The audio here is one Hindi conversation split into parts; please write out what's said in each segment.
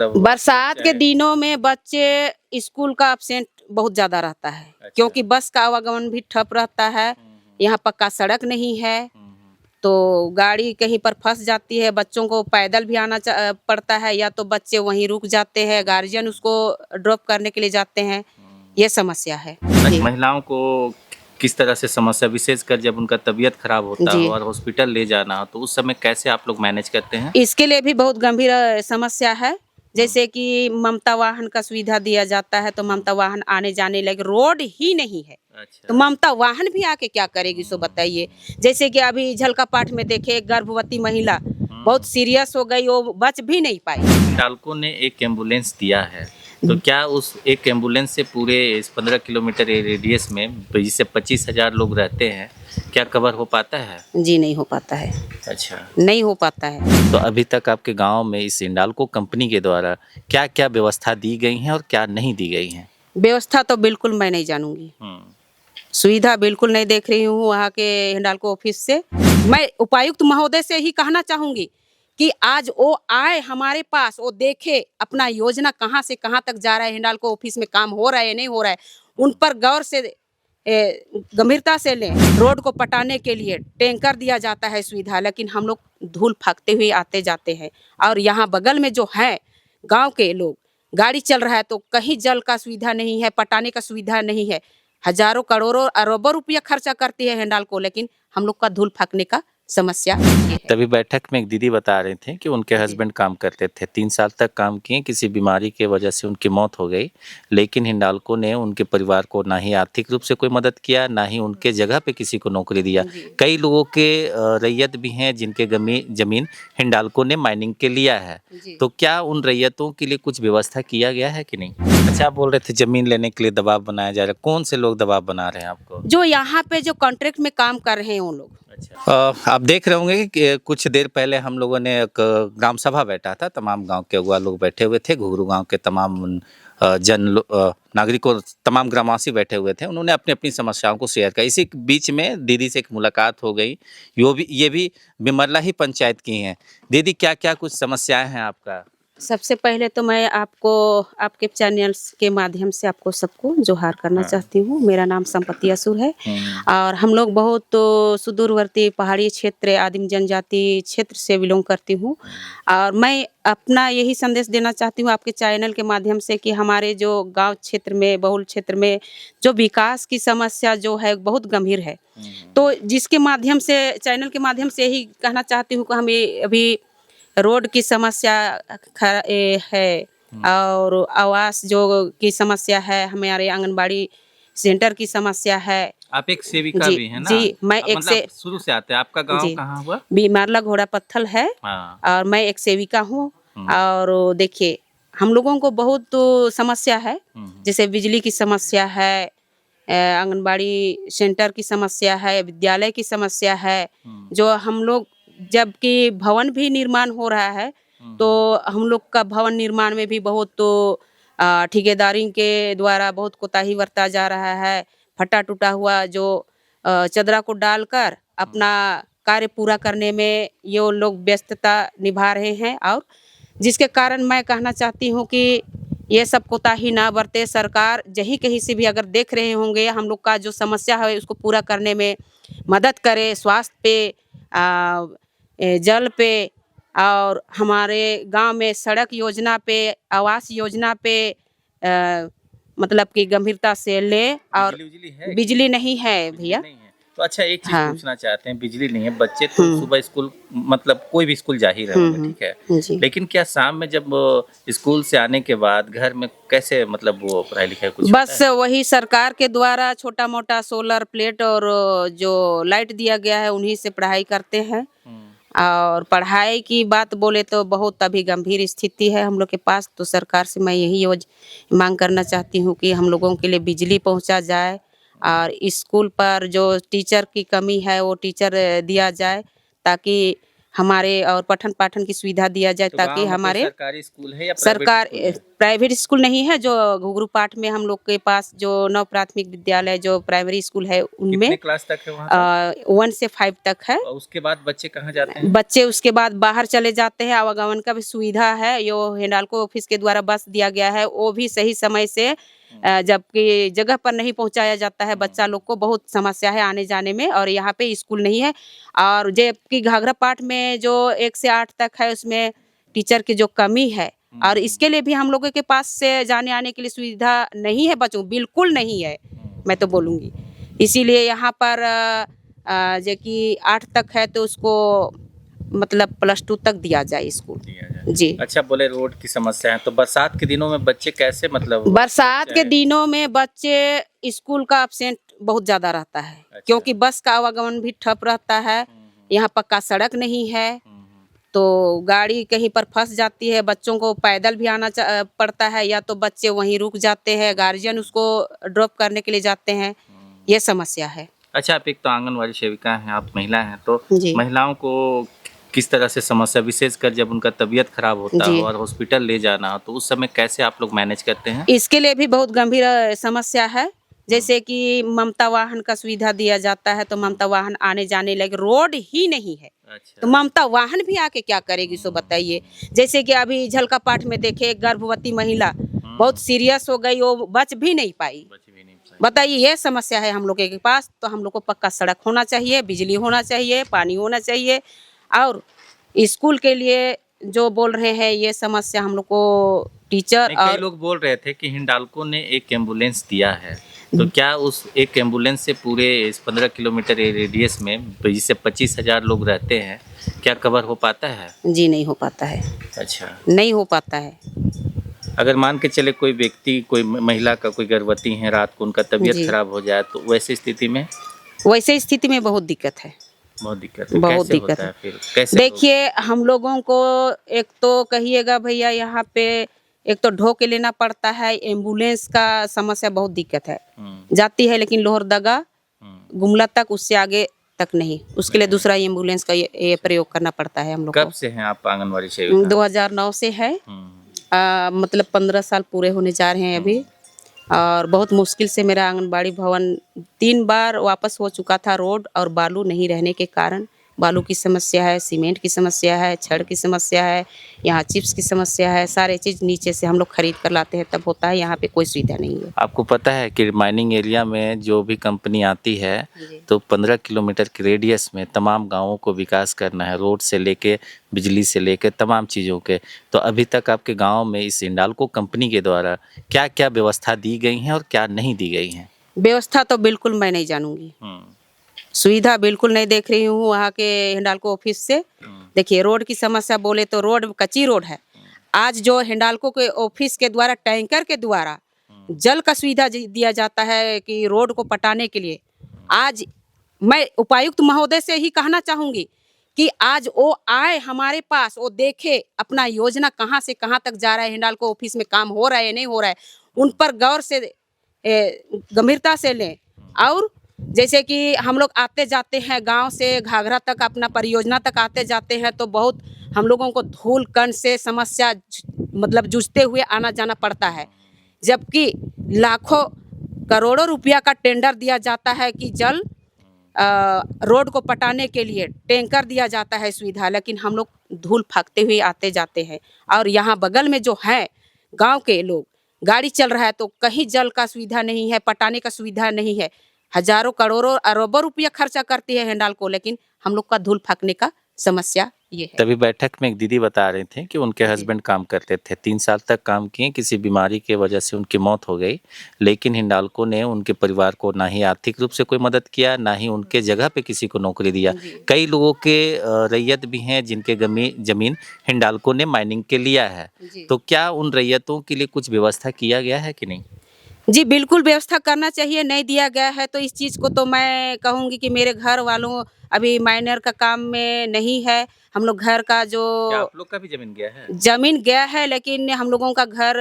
तब बरसात के चाहे दिनों में बच्चे स्कूल का एब्सेंट बहुत ज्यादा रहता है, अच्छा। क्योंकि बस का आवागमन भी ठप रहता है। यहाँ पक्का सड़क नहीं है, तो गाड़ी कहीं पर फंस जाती है, बच्चों को पैदल भी आना पड़ता है, या तो बच्चे वहीं रुक जाते हैं, गार्जियन उसको ड्रॉप करने के लिए जाते हैं। ये समस्या है जी। महिलाओं को किस तरह से समस्या, विशेषकर जब उनका तबीयत खराब होता जी हो और हॉस्पिटल ले जाना हो, तो उस समय कैसे आप लोग मैनेज करते हैं? इसके लिए भी बहुत गंभीर समस्या है। जैसे कि ममता वाहन का सुविधा दिया जाता है, तो ममता वाहन आने जाने लगे, रोड ही नहीं है, तो अच्छा। ममता वाहन भी आके क्या करेगी सो बताइए। जैसे कि अभी झलकापाठ में देखे, एक गर्भवती महिला बहुत सीरियस हो गई, वो बच भी नहीं पाई। हिंडाल्को ने एक एम्बुलेंस दिया है, तो क्या उस एक एम्बुलेंस से पूरे इस 15 किलोमीटर रेडियस में जिससे 25,000 लोग रहते हैं, क्या कवर हो पाता है? जी नहीं हो पाता है, अच्छा। नहीं हो पाता है। तो अभी तक आपके गांव में इस हिंडाल्को कंपनी के द्वारा क्या क्या व्यवस्था दी गई हैं और क्या नहीं दी गई हैं? व्यवस्था तो बिल्कुल मैं नहीं जानूंगी, सुविधा बिल्कुल नहीं देख रही हूँ वहाँ के हिंडाल्को ऑफिस से। मैं उपायुक्त महोदय से ही कहना चाहूंगी कि आज वो आए हमारे पास, वो देखे अपना योजना कहाँ से कहाँ तक जा रहा है, हिंडाल्को ऑफिस में काम हो रहा है या नहीं हो रहा है, उन पर गौर से गंभीरता से लें। रोड को पटाने के लिए टैंकर दिया जाता है सुविधा, लेकिन हम लोग धूल फाकते हुए आते जाते हैं। और यहाँ बगल में जो है गांव के लोग, गाड़ी चल रहा है तो कहीं जल का सुविधा नहीं है, पटाने का सुविधा नहीं है। हजारों करोड़ों अरबों रुपया खर्चा करती है हिंडाल्को, लेकिन हम लोग का धूल फाकने का समस्या ये है। तभी बैठक में एक दीदी बता रहे थे कि उनके हस्बैंड काम करते थे, 3 साल तक काम किए, किसी बीमारी की वजह से उनकी मौत हो गई, लेकिन हिंडाल्को ने उनके परिवार को ना ही आर्थिक रूप से कोई मदद किया, ना ही उनके जगह पे किसी को नौकरी दिया। कई लोगों के रैयत भी हैं जिनके जमीन हिंडाल्को ने माइनिंग के लिया है, तो क्या उन रैयतों के लिए कुछ व्यवस्था किया गया है कि नहीं? अच्छा, आप बोल रहे थे जमीन लेने के लिए दबाव बनाया जा रहा है, कौन से लोग दबाव बना रहे हैं आपको? जो यहाँ पे जो कॉन्ट्रैक्ट में काम कर रहे हैं वो लोग। अच्छा। आप देख रहे होंगे कि कुछ देर पहले हम लोगों ने एक ग्राम सभा बैठा था, तमाम गांव के अगुआ लोग बैठे हुए थे, घुघरू गांव के तमाम नागरिकों, तमाम ग्रामवासी बैठे हुए थे, उन्होंने अपनी अपनी समस्याओं को शेयर किया। इसी बीच में दीदी से एक मुलाकात हो गई, ये भी बिमरला ही पंचायत की हैं। दीदी, क्या क्या कुछ समस्याएं हैं आपका? सबसे पहले तो मैं आपको आपके चैनल्स के माध्यम से आपको सबको जोहार करना चाहती हूँ। मेरा नाम संपत्ति असुर है और हम लोग बहुत सुदूरवर्ती पहाड़ी क्षेत्र, आदिम जनजाति क्षेत्र से बिलोंग करती हूँ। और मैं अपना यही संदेश देना चाहती हूँ आपके चैनल के माध्यम से कि हमारे जो गांव क्षेत्र में, बहुल क्षेत्र में जो विकास की समस्या जो है बहुत गंभीर है, तो जिसके माध्यम से, चैनल के माध्यम से यही कहना चाहती हूँ कि हमें अभी रोड की समस्या है और आवास जो की समस्या है, हमारे आंगनबाड़ी सेंटर की समस्या है। आप एक सेविका जी, भी हैं ना? जी मैं एक मतलब शुरू से आते हैं, आपका गांव जी कहाँ हुआ? बीमारला घोड़ा पत्थल है। हाँ। और मैं एक सेविका हूँ। और देखिए हम लोगों को बहुत समस्या है, जैसे बिजली की समस्या है, आंगनबाड़ी सेंटर की समस्या है, विद्यालय की समस्या है। जो हम लोग, जबकि भवन भी निर्माण हो रहा है, तो हम लोग का भवन निर्माण में भी बहुत ठेकेदारी के द्वारा बहुत कोताही बरता जा रहा है। फटा टूटा हुआ जो चदरा को डालकर अपना कार्य पूरा करने में ये लोग व्यस्तता निभा रहे हैं। और जिसके कारण मैं कहना चाहती हूँ कि ये सब कोताही ना बरते। सरकार जहीं कहीं से भी अगर देख रहे होंगे हम लोग का जो समस्या है उसको पूरा करने में मदद करे। स्वास्थ्य पे, जल पे, और हमारे गांव में सड़क योजना पे, आवास योजना पे मतलब कि गंभीरता से ले। और बिजली नहीं है भैया। तो अच्छा, एक चीज पूछना चाहते हैं, बिजली नहीं है, बच्चे तो सुबह स्कूल, मतलब कोई भी स्कूल जा ही रहे होंगे, ठीक है, लेकिन क्या शाम में जब स्कूल से आने के बाद घर में कैसे, मतलब वो पढ़ाई लिखाई कुछ बस वही सरकार के द्वारा छोटा मोटा सोलर प्लेट और जो लाइट दिया गया है उन्हीं से पढ़ाई करते हैं। और पढ़ाई की बात बोले तो बहुत अभी गंभीर स्थिति है हम लोग के पास। तो सरकार से मैं यही मांग करना चाहती हूँ कि हम लोगों के लिए बिजली पहुँचा जाए और स्कूल पर जो टीचर की कमी है वो टीचर दिया जाए, ताकि हमारे और पठन पाठन की सुविधा दिया जाए तो ताकि गाँव में कोई हमारे सरकारी स्कूल है या सरकार प्राइवेट स्कूल है? प्राइवेट स्कूल नहीं है। जो घुघरू पाठ में हम लोग के पास जो नव प्राथमिक विद्यालय जो प्राइमरी स्कूल है उनमें कितने क्लास तक है वहाँ तक? 1 से 5 तक है। और उसके बाद बच्चे कहाँ जाते हैं? बच्चे उसके बाद बाहर चले जाते हैं। आवागमन का भी सुविधा है। यो हिंडाल्को ऑफिस के द्वारा बस दिया गया है, वो भी सही समय से जबकि जगह पर नहीं पहुंचाया जाता है। बच्चा लोग को बहुत समस्या है आने जाने में, और यहाँ पे स्कूल नहीं है। और जबकि घाघरा पाठ में जो 1 से 8 तक है उसमें टीचर की जो कमी है, और इसके लिए भी हम लोगों के पास से जाने आने के लिए सुविधा नहीं है। बच्चों बिल्कुल नहीं है, मैं तो बोलूँगी। इसीलिए यहाँ पर जो कि 8 तक है तो उसको मतलब +2 तक दिया जाए स्कूल। दिया जाए। जी। अच्छा, बोले रोड की समस्या है, तो बरसात के दिनों में बच्चे कैसे मतलब बरसात के दिनों में बच्चे स्कूल का एब्सेंट बहुत ज़्यादा रहता है, अच्छा। क्योंकि बस का आवागमन भी ठप रहता है। यहाँ पक्का सड़क नहीं है, तो गाड़ी कहीं पर फंस जाती है। बच्चों को पैदल भी आना पड़ता है, या तो बच्चे वहीं रुक जाते हैं, गार्जियन उसको ड्रॉप करने के लिए जाते हैं। ये समस्या है। अच्छा, आप एक तो आंगनवाड़ी सेविका हैं, आप महिला हैं, तो जी। महिलाओं को किस तरह से समस्या, विशेषकर जब उनका तबीयत खराब होता जी। हो और हॉस्पिटल ले जाना हो, तो उस समय कैसे आप लोग मैनेज करते हैं? इसके लिए भी बहुत गंभीर समस्या है। जैसे कि ममता वाहन का सुविधा दिया जाता है, तो ममता वाहन आने जाने लगे, रोड ही नहीं है। तो अच्छा। ममता वाहन भी आके क्या करेगी सो बताइए। जैसे कि अभी झलका पाठ में देखे, एक गर्भवती महिला बहुत सीरियस हो गई, वो बच भी नहीं पाई। बच भी नहीं पाए। बताइए, ये समस्या है हम लोग के पास। तो हम लोग को पक्का सड़क होना चाहिए, बिजली होना चाहिए, पानी होना चाहिए, और स्कूल के लिए जो बोल रहे हैं ये समस्या हम लोग को टीचर नहीं, कई और लोग बोल रहे थे कि हिंडाल्को ने एक एम्बुलेंस दिया है, तो क्या उस एक एम्बुलेंस से पूरे इस 15 किलोमीटर रेडियस में जिससे 25,000 लोग रहते हैं, क्या कवर हो पाता है? जी नहीं हो पाता है, अच्छा। नहीं हो पाता है। अगर मान के चले कोई व्यक्ति, कोई महिला का कोई गर्भवती है, रात को उनका तबीयत जी। खराब हो जाए, तो वैसी स्थिति में वैसे स्थिति में बहुत दिक्कत है। बहुत दिक्कत है। बहुत कैसे दिक्कत होता है। है फिर? कैसे देखिए, हम लोगों को एक तो कहिएगा भैया, यहाँ पे एक तो ढो के लेना पड़ता है। एम्बुलेंस का समस्या बहुत दिक्कत है। जाती है लेकिन लोहरदगा गुमला तक, उससे आगे तक नहीं। उसके लिए दूसरा एम्बुलेंस का ये प्रयोग करना पड़ता है हम लोग को। कब से हैं आप आंगनवाड़ी सेविका? 2009 से है। मतलब 15 साल पूरे होने जा रहे हैं अभी। और बहुत मुश्किल से मेरा आंगनबाड़ी भवन 3 बार वापस हो चुका था। रोड और बालू नहीं रहने के कारण, बालू की समस्या है, सीमेंट की समस्या है, छड़ की समस्या है, यहाँ चिप्स की समस्या है। सारे चीज़ नीचे से हम लोग खरीद कर लाते हैं, तब होता है। यहाँ पे कोई सुविधा नहीं है। आपको पता है कि माइनिंग एरिया में जो भी कंपनी आती है, तो 15 किलोमीटर के रेडियस में तमाम गांवों को विकास करना है, रोड से लेके बिजली से लेके तमाम चीज़ों के। तो अभी तक आपके गांव में इस हिंडाल्को कंपनी के द्वारा क्या क्या व्यवस्था दी गई हैं और क्या नहीं दी गई हैं? व्यवस्था तो बिल्कुल मैं नहीं जानूंगी, सुविधा बिल्कुल नहीं देख रही हूँ वहाँ के हिंडाल्को ऑफिस से। देखिए, रोड की समस्या बोले तो रोड कच्ची रोड है। आज जो हिंडाल्को के ऑफिस के द्वारा टैंकर के द्वारा जल का सुविधा दिया जाता है कि रोड को पटाने के लिए, आज मैं उपायुक्त महोदय से ही कहना चाहूंगी कि आज वो आए हमारे पास, वो देखे अपना योजना कहाँ से कहाँ तक जा रहा है, हिंडाल्को ऑफिस में काम हो रहा है नहीं हो रहा है, उन पर गौर से गंभीरता से लें। और जैसे कि हम लोग आते जाते हैं गांव से घाघरा तक, अपना परियोजना तक आते जाते हैं, तो बहुत हम लोगों को धूल कण से समस्या मतलब जूझते हुए आना जाना पड़ता है। जबकि लाखों करोड़ों रुपया का टेंडर दिया जाता है कि जल रोड को पटाने के लिए टैंकर दिया जाता है सुविधा, लेकिन हम लोग धूल फाकते हुए आते जाते हैं। और यहाँ बगल में जो है गांव के लोग, गाड़ी चल रहा है तो कहीं जल का सुविधा नहीं है, पटाने का सुविधा नहीं है। हजारों करोड़ों अरबों रुपया खर्चा करती है हिंडाल्को, लेकिन हम लोग का धूल फाकने का समस्या ये है। तभी बैठक में एक दीदी बता रहे थे कि उनके हस्बैंड काम करते थे, 3 साल तक काम किए, किसी बीमारी की वजह से उनकी मौत हो गई, लेकिन हिंडाल्को ने उनके परिवार को ना ही आर्थिक रूप से कोई मदद किया, ना ही उनके जगह पे किसी को नौकरी दिया। कई लोगों के रैयत भी हैं जिनके जमीन हिंडाल्को ने माइनिंग के लिया है, तो क्या उन रैयतों के लिए कुछ व्यवस्था किया गया है कि नहीं? जी बिल्कुल व्यवस्था करना चाहिए। नहीं दिया गया है तो इस चीज़ को तो मैं कहूँगी कि मेरे घर वालों अभी माइनर का काम में नहीं है। हम लोग घर का जो क्या आप लोग का भी जमीन गया है? जमीन गया है, लेकिन हम लोगों का घर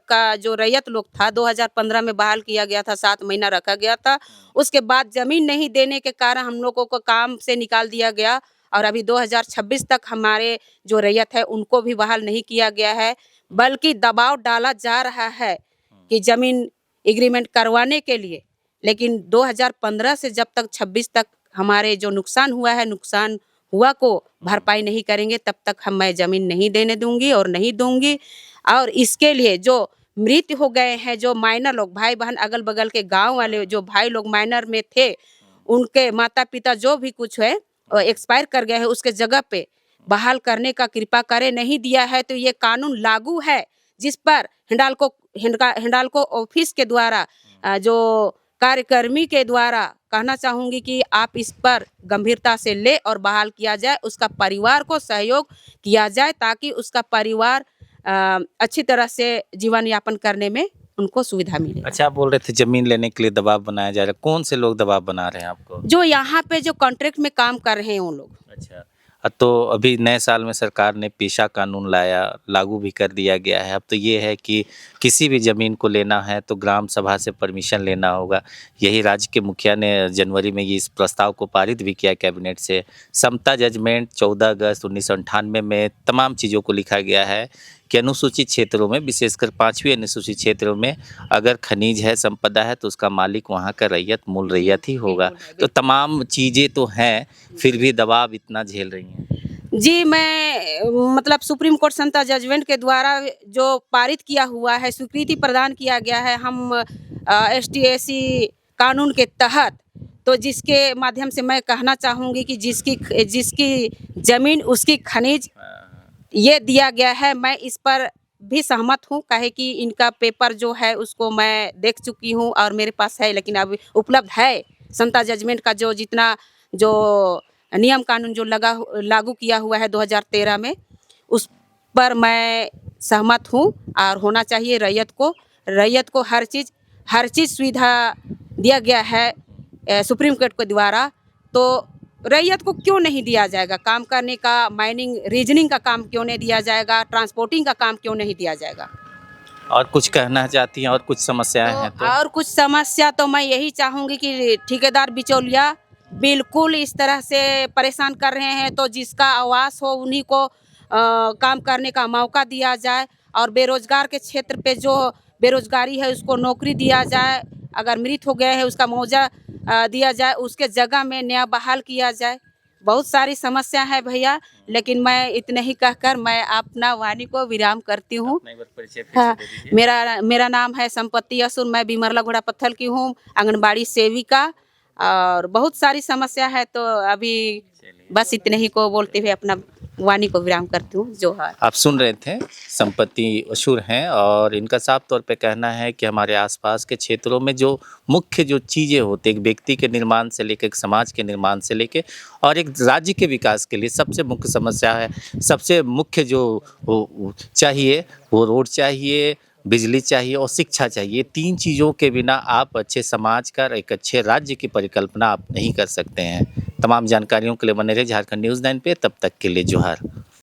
का जो रैयत लोग था 2015 में बहाल किया गया था, 7 महीना रखा गया था। उसके बाद जमीन नहीं देने के कारण हम लोगों को काम से निकाल दिया गया और अभी 2026 तक हमारे जो रैयत है उनको भी बहाल नहीं किया गया है, बल्कि दबाव डाला जा रहा है कि जमीन एग्रीमेंट करवाने के लिए। लेकिन 2015 से जब तक 26 तक हमारे जो नुकसान हुआ है, नुकसान हुआ को भरपाई नहीं करेंगे तब तक मैं जमीन नहीं देने दूंगी और नहीं दूंगी। और इसके लिए जो मृत हो गए हैं, जो माइनर लोग, भाई बहन अगल बगल के गांव वाले जो भाई लोग माइनर में थे, उनके माता पिता जो भी कुछ है एक्सपायर कर गए हैं, उसके जगह पे बहाल करने का कृपा करें। नहीं दिया है तो ये कानून लागू है, जिस पर हिंडाल्को ऑफिस के द्वारा जो कार्यकर्मी के द्वारा कहना चाहूँगी कि आप इस पर गंभीरता से ले और बहाल किया जाए, उसका परिवार को सहयोग किया जाए ताकि उसका परिवार अच्छी तरह से जीवन यापन करने में उनको सुविधा मिले। अच्छा, आप बोल रहे थे जमीन लेने के लिए दबाव बनाया जा रहा है, कौन से लोग दबाव बना रहे हैं आपको? जो यहाँ पे जो कॉन्ट्रैक्ट में काम कर रहे हैं वो लोग। अच्छा, तो अभी नए साल में सरकार ने पेशा कानून लाया, लागू भी कर दिया गया है। अब तो ये है कि किसी भी ज़मीन को लेना है तो ग्राम सभा से परमिशन लेना होगा। यही राज्य के मुखिया ने जनवरी में ये इस प्रस्ताव को पारित भी किया कैबिनेट से। समता जजमेंट 14 अगस्त 1998 में तमाम चीज़ों को लिखा गया है कि अनुसूचित क्षेत्रों में, विशेषकर 5वीं अनुसूचित क्षेत्रों में अगर खनिज है, संपदा है तो उसका मालिक वहाँ का रैयत, मूल रैयत ही होगा। तो तमाम चीज़ें तो हैं, फिर भी दबाव इतना झेल रही हैं। जी, मैं मतलब सुप्रीम कोर्ट समता जजमेंट के द्वारा जो पारित किया हुआ है, स्वीकृति प्रदान किया गया है हम ST/SC कानून के तहत, तो जिसके माध्यम से मैं कहना चाहूँगी कि जिसकी ज़मीन उसकी खनिज ये दिया गया है, मैं इस पर भी सहमत हूँ। काहे कि इनका पेपर जो है उसको मैं देख चुकी हूँ और मेरे पास है, लेकिन अभी उपलब्ध है। समता जजमेंट का जो जितना जो नियम कानून जो लागू किया हुआ है 2013 में, उस पर मैं सहमत हूँ और होना चाहिए। रैयत को हर चीज़ सुविधा दिया गया है सुप्रीम कोर्ट के द्वारा, तो रैयत को क्यों नहीं दिया जाएगा? काम करने का, माइनिंग रीजनिंग का काम क्यों नहीं दिया जाएगा? ट्रांसपोर्टिंग का काम क्यों नहीं दिया जाएगा? और कुछ कहना चाहती हैं और कुछ समस्याएं हैं तो? और कुछ समस्या तो मैं यही चाहूँगी कि ठेकेदार बिचौलिया बिल्कुल इस तरह से परेशान कर रहे हैं, तो जिसका आवास हो उन्हीं को काम करने का मौका दिया जाए और बेरोजगार के क्षेत्र पे जो बेरोजगारी है उसको नौकरी दिया जाए। अगर मृत हो गए हैं उसका मुआवजा दिया जाए, उसके जगह में नया बहाल किया जाए। बहुत सारी समस्या है भैया, लेकिन मैं इतने ही कहकर मैं अपना वाणी को विराम करती हूँ। हाँ, मेरा नाम है संपत्ति असुर, मैं बिमरला घोड़ा पत्थल की हूँ, आंगनबाड़ी सेविका, और बहुत सारी समस्या है। तो अभी बस इतने ही को बोलते हुए अपना वाणी को विराम करती हूँ। जो है आप सुन रहे थे, संपत्ति असुर हैं और इनका साफ तौर पे कहना है कि हमारे आसपास के क्षेत्रों में जो मुख्य जो चीज़ें होती हैं, एक व्यक्ति के निर्माण से लेकर एक समाज के निर्माण से लेकर और एक राज्य के विकास के लिए सबसे मुख्य समस्या है, सबसे मुख्य जो चाहिए वो रोड चाहिए, बिजली चाहिए और शिक्षा चाहिए। 3 चीज़ों के बिना आप अच्छे समाज का, एक अच्छे राज्य की परिकल्पना आप नहीं कर सकते हैं। तमाम जानकारियों के लिए बने रहे झारखंड न्यूज़ 9 पे। तब तक के लिए जोहार।